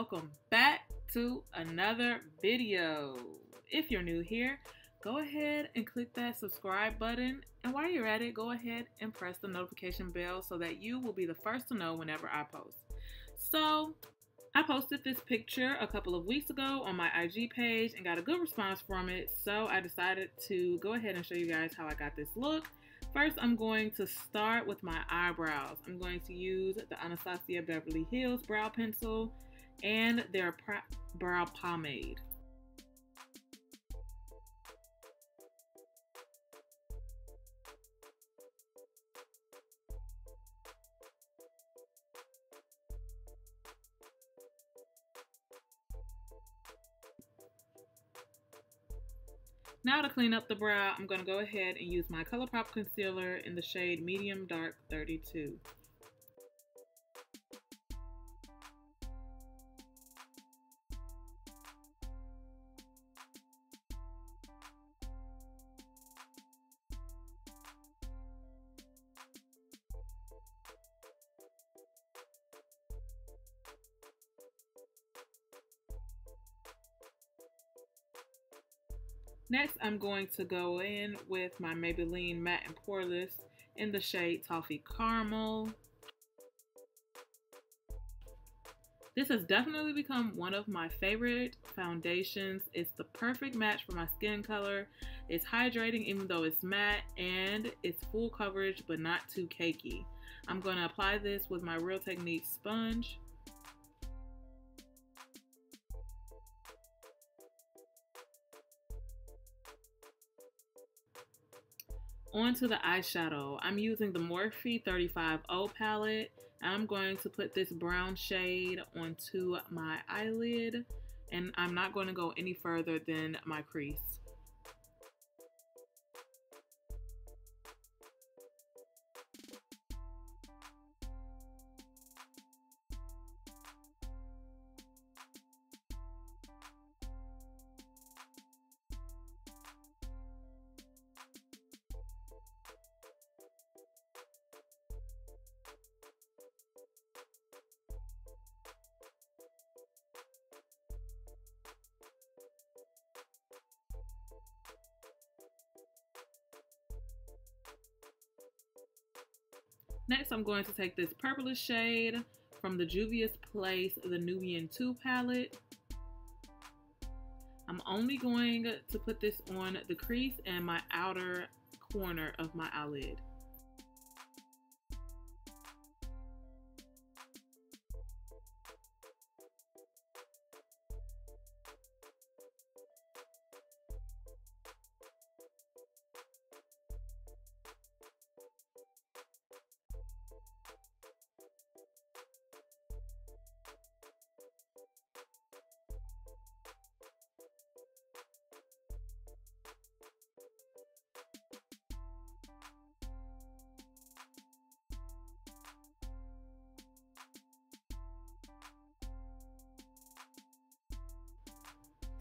welcome back to another video. If you're new here, go ahead and click that subscribe button, and while you're at it, go ahead and press the notification bell so that you will be the first to know whenever I post. So I posted this picture a couple of weeks ago on my IG page and got a good response from it, so I decided to go ahead and show you guys how I got this look. First, I'm going to start with my eyebrows. I'm going to use the Anastasia Beverly Hills brow pencil and their brow pomade. Now to clean up the brow, I'm going to go ahead and use my ColourPop concealer in the shade Medium Dark 32. Next, I'm going to go in with my Maybelline Matte and Poreless in the shade Toffee Caramel. This has definitely become one of my favorite foundations. It's the perfect match for my skin color. It's hydrating even though it's matte, and it's full coverage but not too cakey. I'm going to apply this with my Real Techniques sponge. Onto the eyeshadow. I'm using the Morphe 35O palette. I'm going to put this brown shade onto my eyelid, and I'm not going to go any further than my crease. Next, I'm going to take this purplish shade from the Juvias Place The Nubian 2 palette. I'm only going to put this on the crease and my outer corner of my eyelid.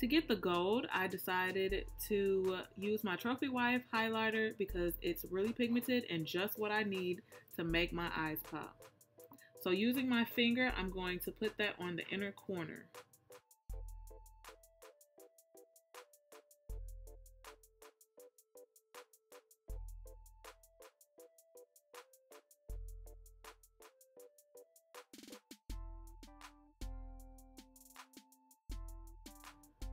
To get the gold, I decided to use my Trophy Wife highlighter because it's really pigmented and just what I need to make my eyes pop. So using my finger, I'm going to put that on the inner corner.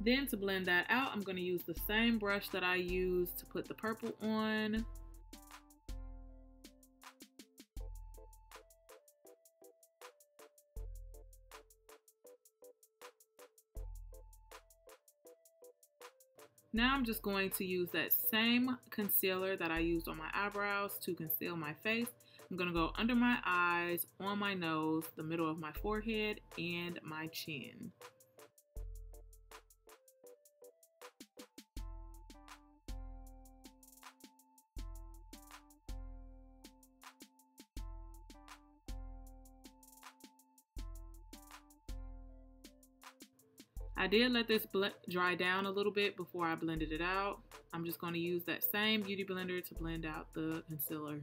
Then to blend that out, I'm going to use the same brush that I used to put the purple on. Now I'm just going to use that same concealer that I used on my eyebrows to conceal my face. I'm going to go under my eyes, on my nose, the middle of my forehead, and my chin. I did let this dry down a little bit before I blended it out. I'm just going to use that same beauty blender to blend out the concealer.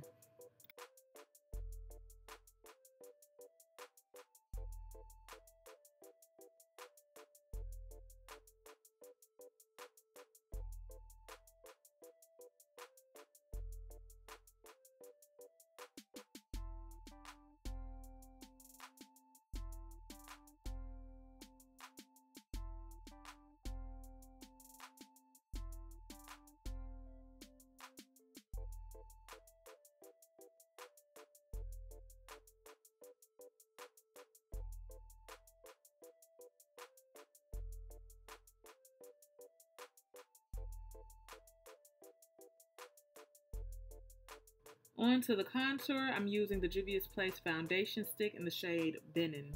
On to the contour, I'm using the Juvias Place foundation stick in the shade Benin.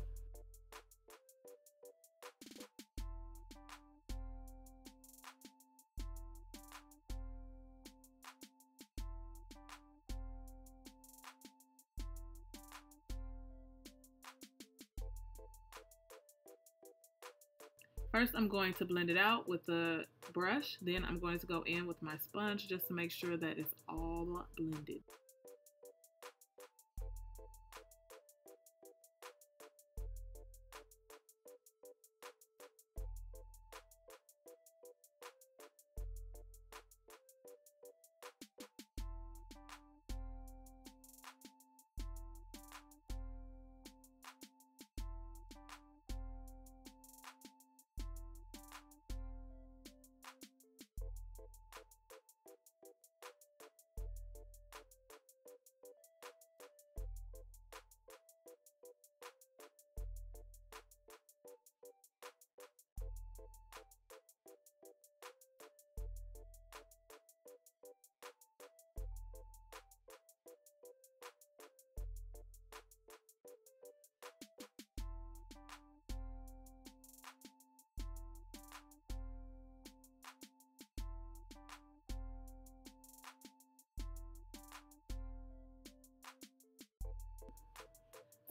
First, I'm going to blend it out with the brush. Then I'm going to go in with my sponge just to make sure that it's all blended.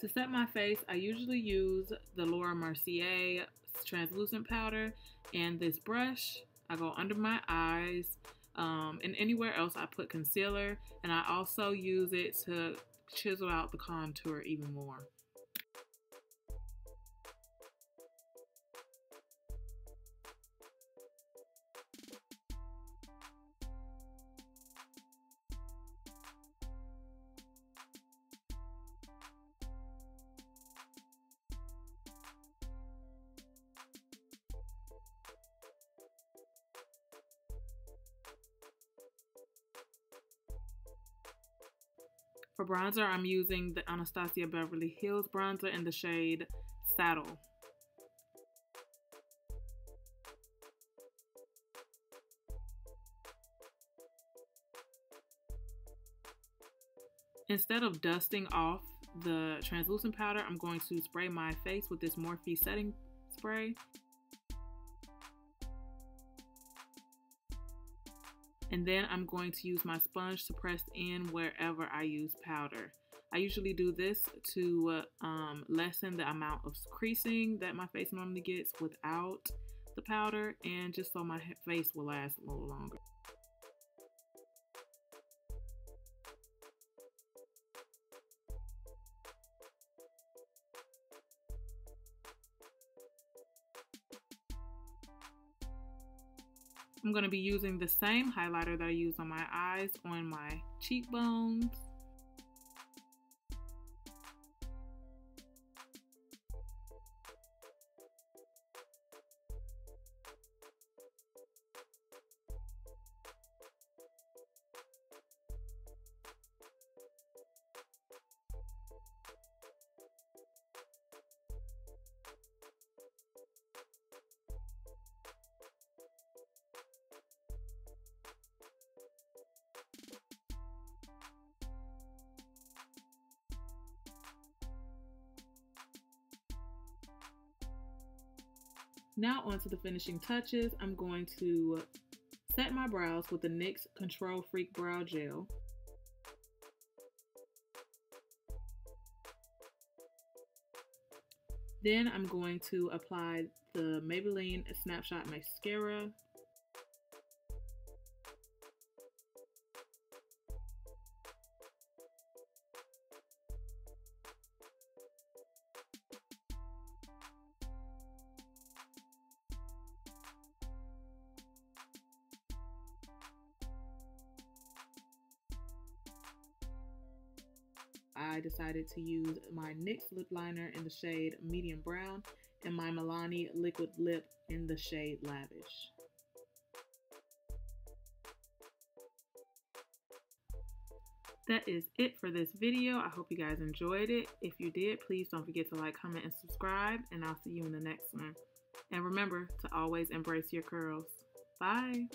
To set my face, I usually use the Mercier translucent powder and this brush. I go under my eyes, and anywhere else I put concealer, and I also use it to chisel out the contour even more. For bronzer, I'm using the Anastasia Beverly Hills bronzer in the shade Saddle. Instead of dusting off the translucent powder, I'm going to spray my face with this Morphe setting spray. And then I'm going to use my sponge to press in wherever I use powder. I usually do this to lessen the amount of creasing that my face normally gets without the powder, and just so my face will last a little longer. I'm going to be using the same highlighter that I use on my eyes on my cheekbones. Now onto the finishing touches. I'm going to set my brows with the NYX Control Freak Brow Gel. Then I'm going to apply the Maybelline Snapscara. I decided to use my NYX lip liner in the shade Medium Brown and my Milani liquid lip in the shade Lavish. That is it for this video. I hope you guys enjoyed it. If you did, please don't forget to like, comment, and subscribe, and I'll see you in the next one. And remember to always embrace your curls. Bye!